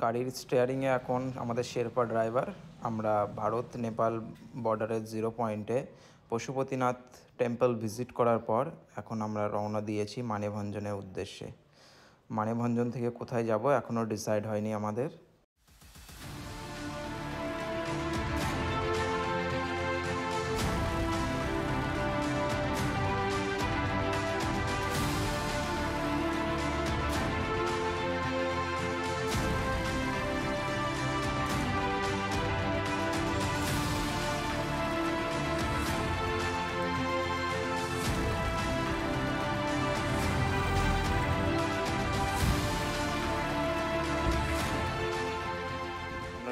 গাড়ির স্টিয়ারিংয়ে এখন আমাদের শেরপা ড্রাইভার। আমরা ভারত নেপাল বর্ডারের 0 পয়েন্টে পশুপতিনাথ টেম্পল ভিজিট করার পর এখন আমরা রওনা দিয়েছি মানেভঞ্জনের উদ্দেশ্যে। মানেভঞ্জন থেকে কোথায় যাব এখনও ডিসাইড হয়নি আমাদের।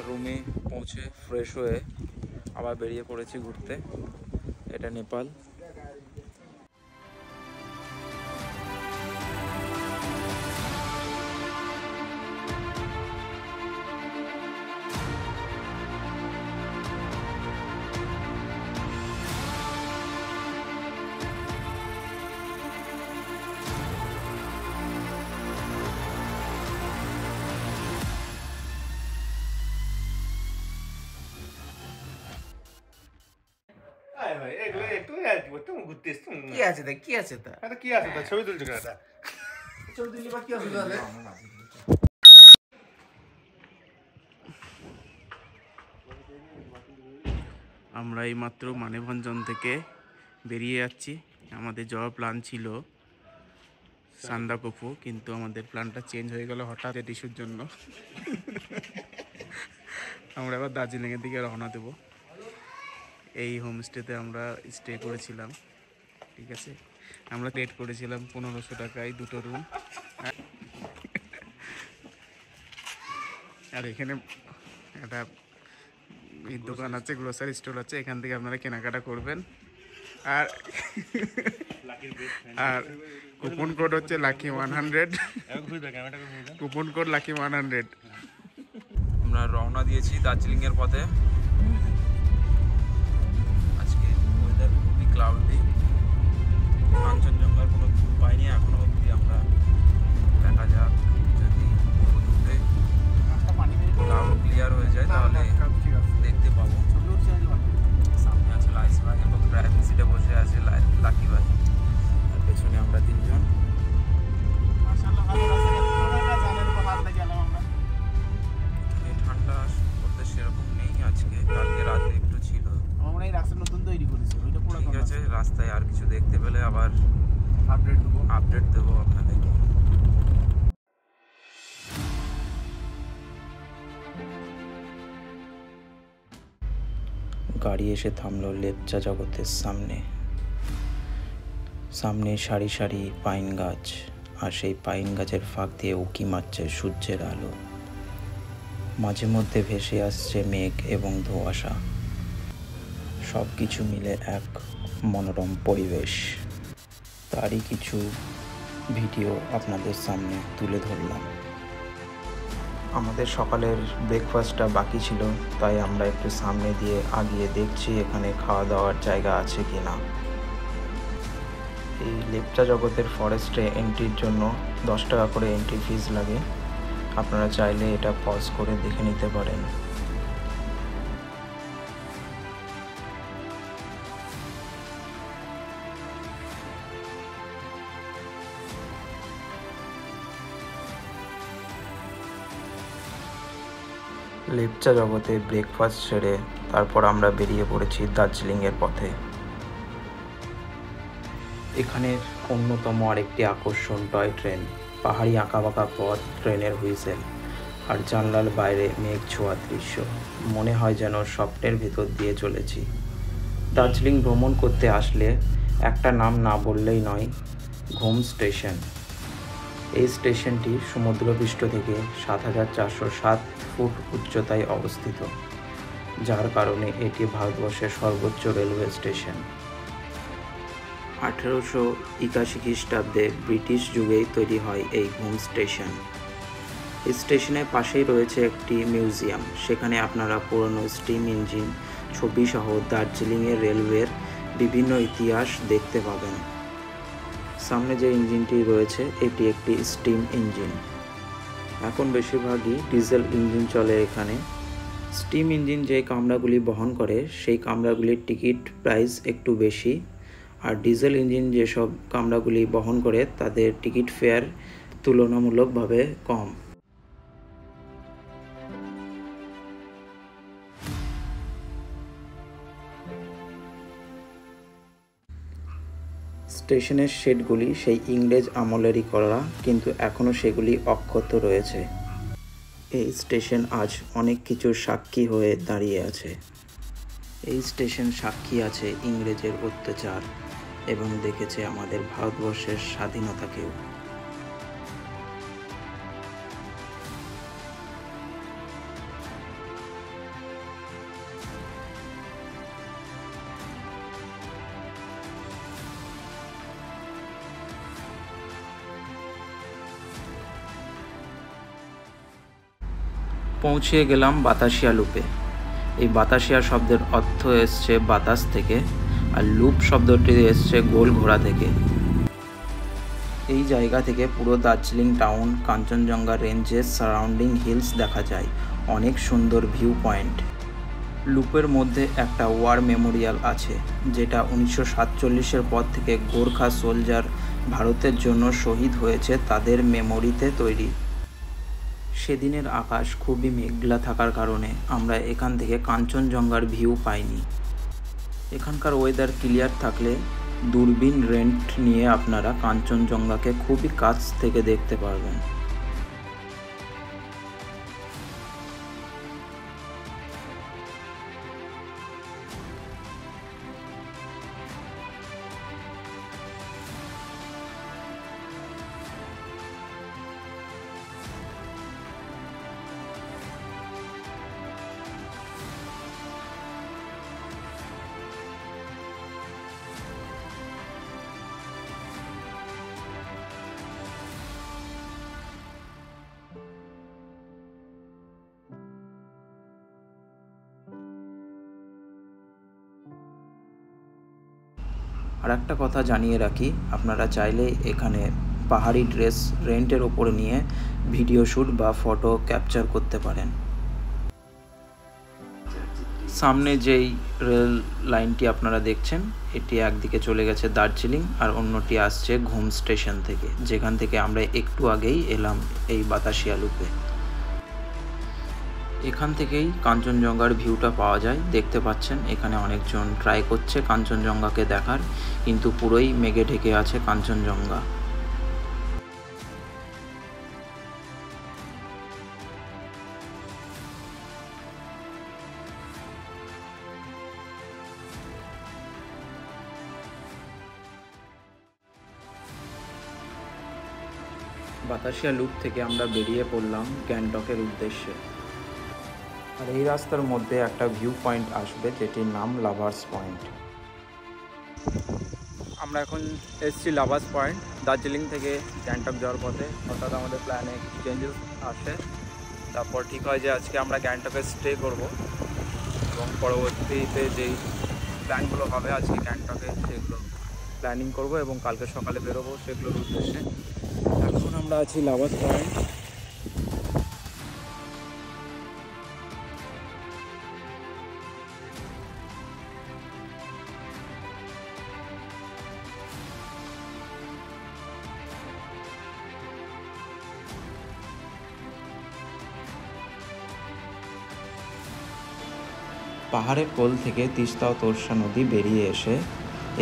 রুমে পৌঁছে ফ্রেশ হয়ে আবার বেরিয়ে পড়েছি ঘুরতে। এটা নেপাল। কি আছে তা ছবি তুলছে কেন? ছবি তুললে বা কি অসুবিধা হবে? আমরা এইমাত্র মানেভঞ্জন থেকে বেরিয়ে যাচ্ছি। আমাদের যাওয়ার প্ল্যান ছিল সান্দাকফু, কিন্তু আমাদের প্ল্যানটা চেঞ্জ হয়ে গেল হঠাৎ ইস্যুর জন্য। আমরা এবার দার্জিলিংয়ের দিকে রওনা দেব। এই হোমস্টেতে আমরা স্টে করেছিলাম, ঠিক আছে। আমরা রেট করেছিলাম 1500 টাকায় 2টো রুম। আর এখানে একটা দোকান আছে, গ্রোসারি স্টোর আছে, এখান থেকে আপনারা কেনাকাটা করবেন। আর কুপন কোড হচ্ছে লাকি 100, কুপন কোড লাকি 100। আমরা রওনা দিয়েছি দার্জিলিংয়ের পথে। আজকে ওয়েদার খুবই ক্লাউডি, কাঞ্চনজঙ্ঘার কোনো ভিউ পাইনি এখনো অবধি আমরা। দেখা যাক, যদি রোদে ক্লাউড ক্লিয়ার হয়ে যায় তাহলে দেখতে পাবো। সামনে আছে লাইস ভাই এবং ড্রাইভিং সিটে বসে আছে লাকি ভাই, আর পেছনে আমরা তিনজন। ঠান্ডা করতে সেরকম নেই আজকে, কালকে রাতে একটু ছিল। আমরা এই রাস্তা নতুন তৈরি করেছি, ওইটা পুরো ঠিক আছে, রাস্তায় আর কিছু দেখতে পেলে আবার আপডেট দেবো আপনাদেরকে। গাড়ি এসে থামলো লেপচা জগতের সামনে। সামনে সারি সারি পাইন গাছ, আর সেই পাইন গাছের ফাঁক দিয়ে উঁকি মারছে সূর্যের আলো। মাঝে মধ্যে ভেসে আসছে মেঘ এবং ধোঁয়াশা, সব কিছু মিলে এক মনোরম পরিবেশ। তারই কিছু ভিডিও আপনাদের সামনে তুলে ধরলাম। আমাদের সকালের ব্রেকফাস্টটা বাকি ছিল, তাই আমরা একটু সামনে দিয়ে আগিয়ে দেখছি এখানে খাওয়া দাওয়ার জায়গা আছে কি না। এই লেপচা জগতের ফরেস্টে এন্ট্রির জন্য 10 টাকা করে এন্ট্রি ফিজ লাগে। আপনারা চাইলে এটা পজ করে দেখে নিতে পারেন। লেপচা জগতে ব্রেকফাস্ট সেরে তারপর আমরা বেরিয়ে পড়েছি দার্জিলিংয়ের পথে। এখানের অন্যতম আরেকটি আকর্ষণ টয় ট্রেন। পাহাড়ি আঁকাবাঁকা পথ, ট্রেনের হুইসেল, আর জানলার বাইরে মেঘ ছোঁয়া দৃশ্য। মনে হয় যেন স্বপ্নের ভেতর দিয়ে চলেছি। দার্জিলিং ভ্রমণ করতে আসলে একটা নাম না বললেই নয়, ঘুম স্টেশন। এই স্টেশনটি সমুদ্রপৃষ্ঠ থেকে 7407 ফুট উচ্চতায় অবস্থিত, যার কারণে এটি ভারতবর্ষের সর্বোচ্চ রেলওয়ে স্টেশন। 1881 খ্রিস্টাব্দে ব্রিটিশ যুগেই তৈরি হয় এই ঘুম স্টেশন। এই স্টেশনের পাশেই রয়েছে একটি মিউজিয়াম, সেখানে আপনারা পুরনো স্টিম ইঞ্জিন ছবি সহ দার্জিলিংয়ের রেলওয়ের বিভিন্ন ইতিহাস দেখতে পাবেন। সামনে যে ইঞ্জিনটি রয়েছে এটি একটি স্টিম ইঞ্জিন। এখন বেশিরভাগই ডিজেল ইঞ্জিন চলে এখানে। স্টিম ইঞ্জিন যে কামরাগুলি বহন করে সেই কামরাগুলির টিকিট প্রাইস একটু বেশি, আর ডিজেল ইঞ্জিন যেসব কামরাগুলি বহন করে তাদের টিকিট ফেয়ার তুলনামূলকভাবে কম। স্টেশনের শেডগুলি সেই ইংরেজ আমলেরই করা, কিন্তু এখনও সেগুলি অক্ষত রয়েছে। এই স্টেশন আজ অনেক কিছুর সাক্ষী হয়ে দাঁড়িয়ে আছে। এই স্টেশন সাক্ষী আছে ইংরেজের অত্যাচার এবং দেখেছে আমাদের ভারতবর্ষের স্বাধীনতাকেও। পৌঁছে গেলাম বাতাসিয়া লুপে। এই বাতাসিয়া শব্দের অর্থ এসছে বাতাস থেকে, আর লুপ শব্দটি এসছে গোল ঘোড়া থেকে। এই জায়গা থেকে পুরো দার্জিলিং টাউন, কাঞ্চনজঙ্ঘা রেঞ্জের সারাউন্ডিং হিলস দেখা যায়। অনেক সুন্দর ভিউ পয়েন্ট। লুপের মধ্যে একটা ওয়ার মেমোরিয়াল আছে, যেটা 1947-এর পর থেকে গোর্খা সোলজার ভারতের জন্য শহীদ হয়েছে তাদের মেমোরিতে তৈরি। সেদিনের আকাশ খুবই মেঘলা থাকার কারণে আমরা এখান থেকে কাঞ্চনজঙ্ঘার ভিউ পাইনি। এখানকার ওয়েদার ক্লিয়ার থাকলে দূরবীন রেন্ট নিয়ে আপনারা কাঞ্চনজঙ্ঘাকে খুবই কাছ থেকে দেখতে পারবেন। আর একটা কথা জানিয়ে রাখি, আপনারা চাইলে এখানে পাহাড়ি ড্রেস রেন্টের ওপরে নিয়ে ভিডিও শ্যুট বা ফটো ক্যাপচার করতে পারেন। সামনে যেই রেল লাইনটি আপনারা দেখছেন, এটি একদিকে চলে গেছে দার্জিলিং আর অন্যটি আসছে ঘুম স্টেশন থেকে, যেখান থেকে আমরা একটু আগেই এলাম এই বাতাসিয়া লুপে। এখান থেকেই কাঞ্চনজঙ্ঘার ভিউটা পাওয়া যায়। দেখতে পাচ্ছেন এখানে অনেকজন ট্রাই করছে কাঞ্চনজঙ্ঘাকে দেখার, কিন্তু পুরোই মেঘে ঢেকে আছে কাঞ্চনজঙ্ঘা। বাতাসিয়া লুপ থেকে আমরা বেরিয়ে পড়লাম গ্যাংটকের উদ্দেশ্যে। আর এই রাস্তার মধ্যে একটা ভিউ পয়েন্ট আসবে, যেটির নাম লাভার্স পয়েন্ট। আমরা এখন এসেছি লাভার্স পয়েন্ট। দার্জিলিং থেকে গ্যাংটক যাওয়ার পথে অর্থাৎ আমাদের প্ল্যানে চেঞ্জেস আসে। তারপর ঠিক হয় যে আজকে আমরা গ্যাংটকে স্টে করব এবং পরবর্তীতে যেই প্ল্যানগুলো হবে আজকে গ্যাংটকে সেগুলো প্ল্যানিং করব এবং কালকে সকালে বেরোবো সেগুলোর উদ্দেশ্যে। এখন আমরা আছি লাভার্স পয়েন্ট। পাহাড়ের কোল থেকে তিস্তা ও তোরসা নদী বেরিয়ে এসে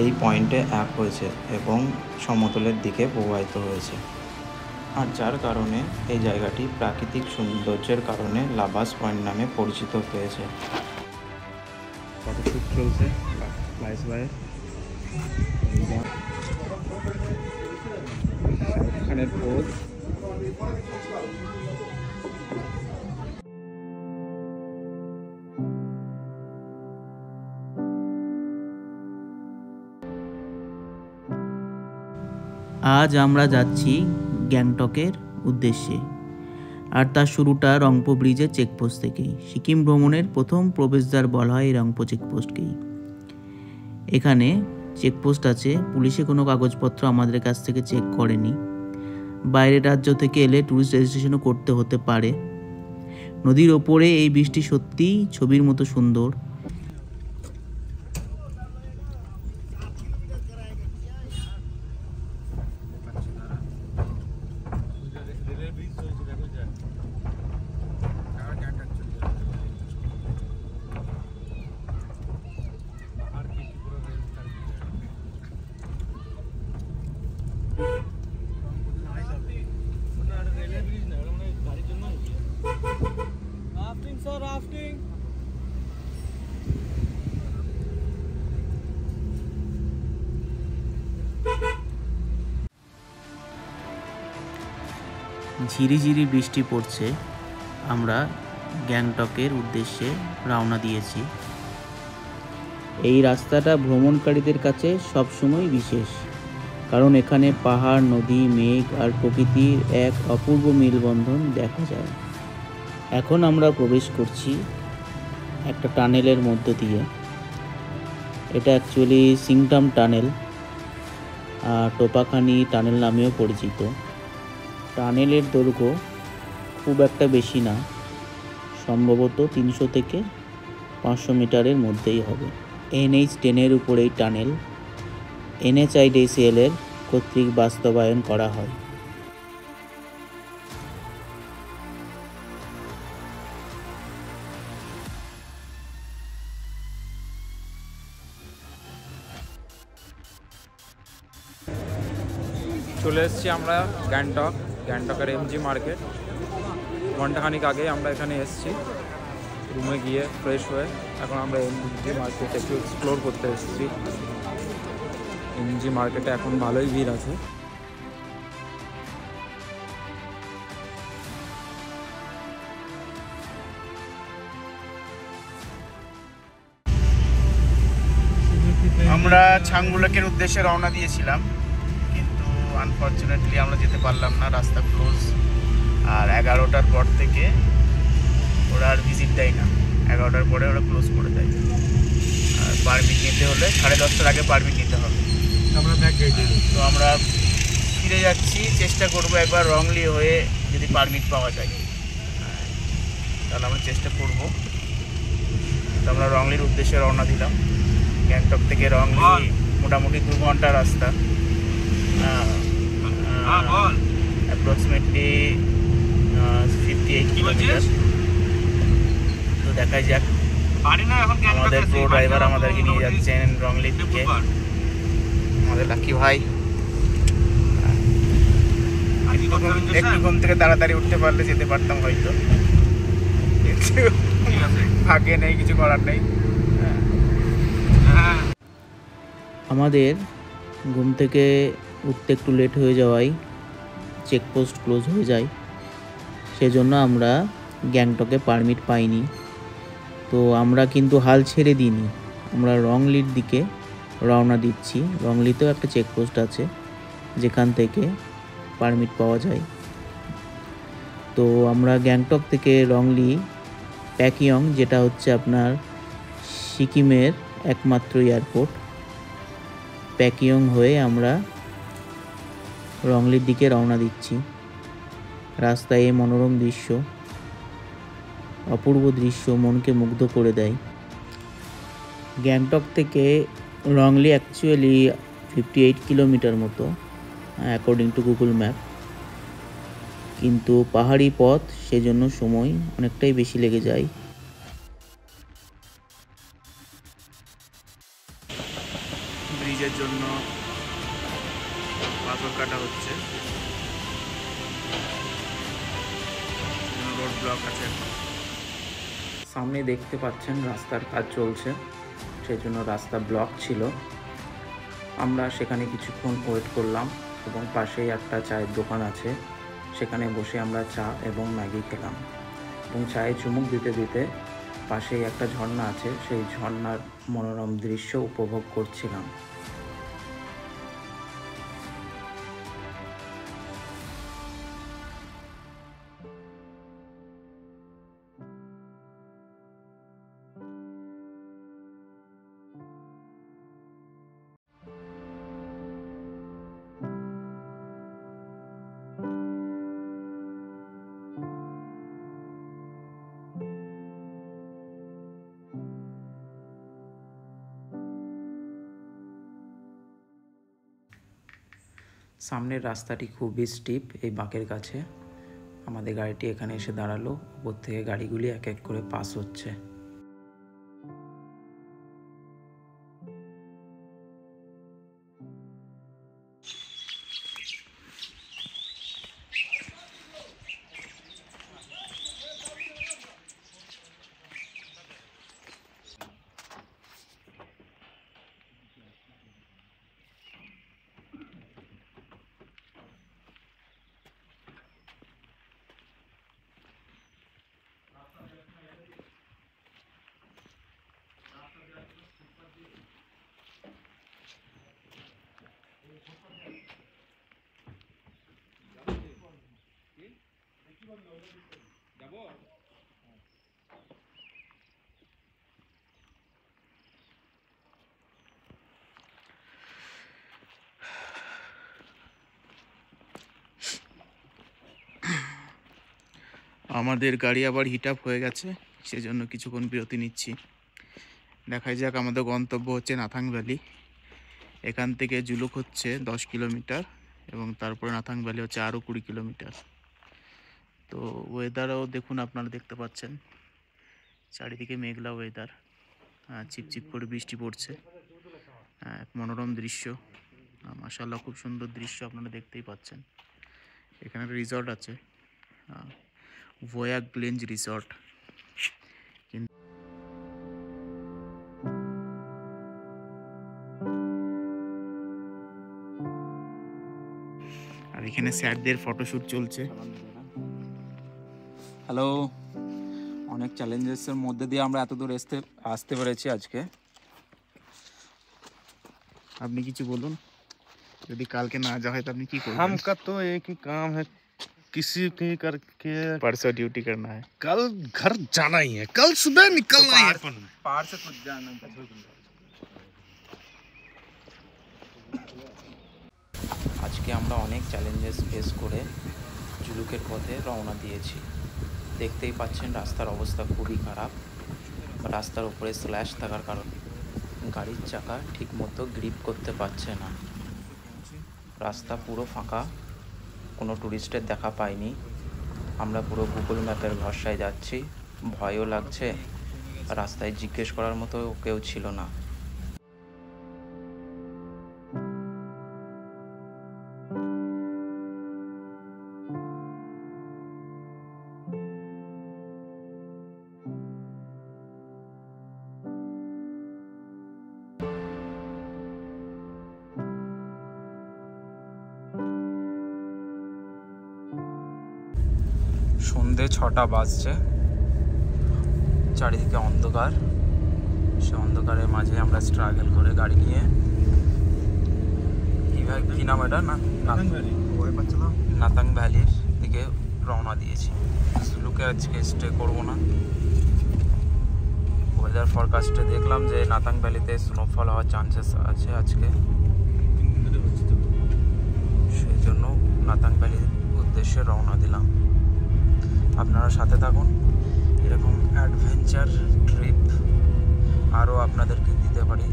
এই পয়েন্টে এক হয়েছে এবং সমতলের দিকে প্রবাহিত হয়েছে, আর যার কারণে এই জায়গাটি প্রাকৃতিক সৌন্দর্যের কারণে লাভার্স পয়েন্ট নামে পরিচিত হয়েছে। ফটোশুট চলছে লাইস ভাই, শাহরুখ খানের পোজ। আজ আমরা যাচ্ছি গ্যাংটকের উদ্দেশ্যে, আর তার শুরুটা রংপো ব্রিজের চেকপোস্ট থেকেই। সিকিম ভ্রমণের প্রথম প্রবেশদ্বার বলা হয় এই রংপো চেকপোস্টকেই। এখানে চেকপোস্ট আছে, পুলিশে কোনো কাগজপত্র আমাদের কাছ থেকে চেক করেনি। বাইরের রাজ্য থেকে এলে ট্যুরিস্ট রেজিস্ট্রেশনও করতে হতে পারে। নদীর ওপরে এই বৃষ্টি সত্যিই ছবির মতো সুন্দর। ঝিরিঝিরি বৃষ্টি পড়ছে। আমরা গ্যাংটকের উদ্দেশ্যে রওনা দিয়েছি। এই রাস্তাটা ভ্রমণকারীদের কাছে সবসময় বিশেষ, কারণ এখানে পাহাড়, নদী, মেঘ আর প্রকৃতির এক অপূর্ব মেলবন্ধন দেখা যায়। এখন আমরা প্রবেশ করছি একটা টানেলের মধ্য দিয়ে। এটা অ্যাকচুয়ালি সিংটাম টানেল, টোপাখানি টানেল নামেও পরিচিত। টানেলের দৈর্ঘ্য খুব একটা বেশি না, সম্ভবত 300 থেকে 500 মিটারের মধ্যেই হবে। NH-10 উপর এই টানেল NHIDCL এর কর্তৃক বাস্তবায়ন করা হয়। চলে এসেছি আমরা গ্যাংটকের MG মার্কেট। ঘন্টাখানিক আগে আমরা এখানে এসেছি, রুমে গিয়ে ফ্রেশ হয়ে এখন আমরা MG মার্কেট একটু এক্সপ্লোর করতে এসেছি। MG মার্কেটে এখন ভালোই ভিড় আছে। আমরা ছাংবুলাকের উদ্দেশ্যে রওনা দিয়েছিলাম, কিন্তু আনফর্চুনেটলি আমরা যেতে পারলাম না, রাস্তা ক্লোজ। আর 11টার পর থেকে ওরা আর ভিজিট দেয় না, 11টার পরে ওরা ক্লোজ করে দেয়। আর পারমিট নিতে হলে 10:30টার আগে পারমিট নিতে হবে। তো আমরা ফিরে যাচ্ছি, চেষ্টা করব একবার রংলি হয়ে যদি পারমিট পাওয়া যায় তাহলে আমরা চেষ্টা করব। তো আমরা রংলির উদ্দেশ্যে রওনা দিলাম। গ্যাংটক থেকে রংলি মোটামুটি 2 ঘন্টা রাস্তা, অ্যাপ্রক্সিমেটলি 58 কিলোমিটার। তো দেখা যাক, আমাদের প্রো ড্রাইভার আমাদেরকে নিয়ে যাচ্ছেন রংলির দিকে, আমাদের লাকি ভাই। একটু ঘুম থেকে তাড়াতাড়ি উঠতে পারলে যেতে পারতাম হয়তো, কিন্তু ভাগ্যে নেই, কিছু করার নেই। আমাদের ঘুম থেকে উঠতে একটু লেট হয়ে যাওয়ায় চেকপোস্ট ক্লোজ হয়ে যায়, সেজন্য আমরা গ্যাংটকে পারমিট পাইনি। তো আমরা কিন্তু হাল ছেড়ে দিইনি, আমরা রংলির দিকে রওনা দিচ্ছি। রংলিতেও একটা চেকপোস্ট আছে যেখান থেকে পারমিট পাওয়া যায়। তো আমরা গ্যাংটক থেকে রংলি প্যাকিয়ং, যেটা হচ্ছে আপনার সিকিমের একমাত্র এয়ারপোর্ট, প্যাকিয়ং হয়ে আমরা রংলির দিকে রওনা দিচ্ছি। রাস্তায় এই মনোরম দৃশ্য, অপূর্ব দৃশ্য মনকে মুগ্ধ করে দেয়। গ্যাংটক থেকে রংলি অ্যাকচুয়ালি 58 কিলোমিটার মতো অ্যাকর্ডিং টু গুগল ম্যাপ, কিন্তু পাহাড়ি পথ, সেজন্য সময় অনেকটাই বেশি লেগে যায়। ব্রিজের জন্য পাথর কাটা হচ্ছে, রোড ব্লক আছে। সামনে দেখতে পাচ্ছেন রাস্তার কাজ চলছে, সেই জন্য রাস্তা ব্লক ছিল। আমরা সেখানে কিছুক্ষণ ওয়েট করলাম এবং পাশেই একটা চায়ের দোকান আছে, সেখানে বসে আমরা চা এবং ম্যাগি খেলাম এবং চায়ে চুমুক দিতে দিতে পাশেই একটা ঝর্ণা আছে, সেই ঝর্ণার মনোরম দৃশ্য উপভোগ করছিলাম। সামনের রাস্তাটি খুবই স্টিপ। এই বাঁকের কাছে আমাদের গাড়িটি এখানে এসে দাঁড়ালো। উপর থেকে গাড়িগুলি এক এক করে পাস হচ্ছে। আমাদের গাড়ি আবার হিট আপ হয়ে গেছে, সেজন্য কিছুক্ষণ বিরতি নিচ্ছি। দেখা যাক, আমাদের গন্তব্য হচ্ছে নাথাং ভ্যালি। এখান থেকে জুলুক হচ্ছে 10 কিলোমিটার এবং তারপরে নাথাং ভ্যালি হচ্ছে আরও 20 কিলোমিটার। তো ওয়েদারও দেখুন, আপনারা দেখতে পাচ্ছেন চারিদিকে মেঘলা ওয়েদার, চিপচিপ করে বৃষ্টি পড়ছে। এক মনোরম দৃশ্য, মাশাআল্লাহ খুব সুন্দর দৃশ্য আপনারা দেখতেই পাচ্ছেন। এখানে একটা রিসর্ট আছে, ভোয়াক গ্লেঞ্জ রিসর্ট। আর এখানে স্যারদের ফটোশ্যুট চলছে। হ্যালো, অনেক চ্যালেঞ্জেসের মধ্যে দিয়ে আমরা এত দূর আসতে পেরেছি আজকে। আপনি কিছু বলুন, যদি কালকে না যাওয়া হয় তো আপনি কি করবেন? हमका तो एक ही काम है, किसी की करके परसों ड्यूटी करना है। कल घर जाना ही है, कल सुबह निकलना ही है अपन। पहाड़ से कुछ जाना। আজকে আমরা অনেক চ্যালেঞ্জেস ফেস করে জুলুকের পথে রওনা দিয়েছি। দেখতেই পাচ্ছেন রাস্তার অবস্থা খুবই খারাপ। রাস্তার উপরে স্ল্যাশ থাকার কারণে গাড়ির চাকা ঠিকমতো গ্রিপ করতে পারছে না। রাস্তা পুরো ফাঁকা, কোনো ট্যুরিস্টের দেখা পাইনি। আমরা পুরো গুগল ম্যাপের ভরসায় যাচ্ছি। ভয়ও লাগছে, রাস্তায় জিজ্ঞেস করার মতো কেউ ছিল না। সন্ধে 6টা বাজছে, চারিদিকে অন্ধকার। সে অন্ধকারের মাঝে আমরা স্ট্রাগল করে গাড়ি নিয়ে কি নাম এটা নাতাং ভ্যালির দিকে রওনা দিয়েছি। জুলুকে আজকে স্টে করবো না। ওয়েদার ফরকাস্টে দেখলাম যে নাতাং ভ্যালিতে স্নোফল হওয়ার চান্সেস আছে আজকে, সেই জন্য নাতাং ভ্যালির উদ্দেশ্যে রওনা দিলাম। আপনারা সাথে থাকুন, এরকম অ্যাডভেঞ্চার ট্রিপ আরও আপনাদেরকে দিতে পারি।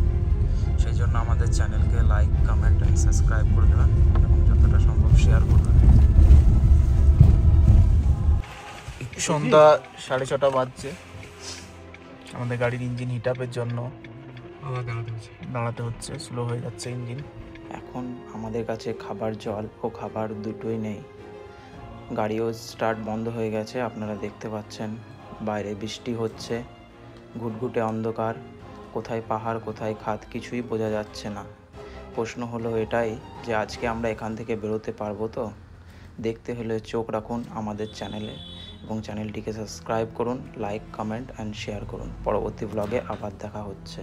সেই জন্য আমাদের চ্যানেলকে লাইক, কমেন্ট অ্যান্ড সাবস্ক্রাইব করে দেবেন এবং যতটা সম্ভব শেয়ার করবেন। সন্ধ্যা 6:30 বাজছে। আমাদের গাড়ির ইঞ্জিন হিট আপের জন্য দাঁড়াতে হচ্ছে, স্লো হয়ে যাচ্ছে ইঞ্জিন। এখন আমাদের কাছে খাবার, জল ও খাবার দুটোই নেই। গাড়িও স্টার্ট বন্ধ হয়ে গেছে। আপনারা দেখতে পাচ্ছেন বাইরে বৃষ্টি হচ্ছে, ঘুটঘুটে অন্ধকার, কোথায় পাহাড় কোথায় খাদ কিছুই বোঝা যাচ্ছে না। প্রশ্ন হলো এটাই যে আজকে আমরা এখান থেকে বেরোতে পারবো তো? দেখতে হলে চোখ রাখুন আমাদের চ্যানেলে এবং চ্যানেলটিকে সাবস্ক্রাইব করুন, লাইক, কমেন্ট অ্যান্ড শেয়ার করুন। পরবর্তী ব্লগে আবার দেখা হচ্ছে।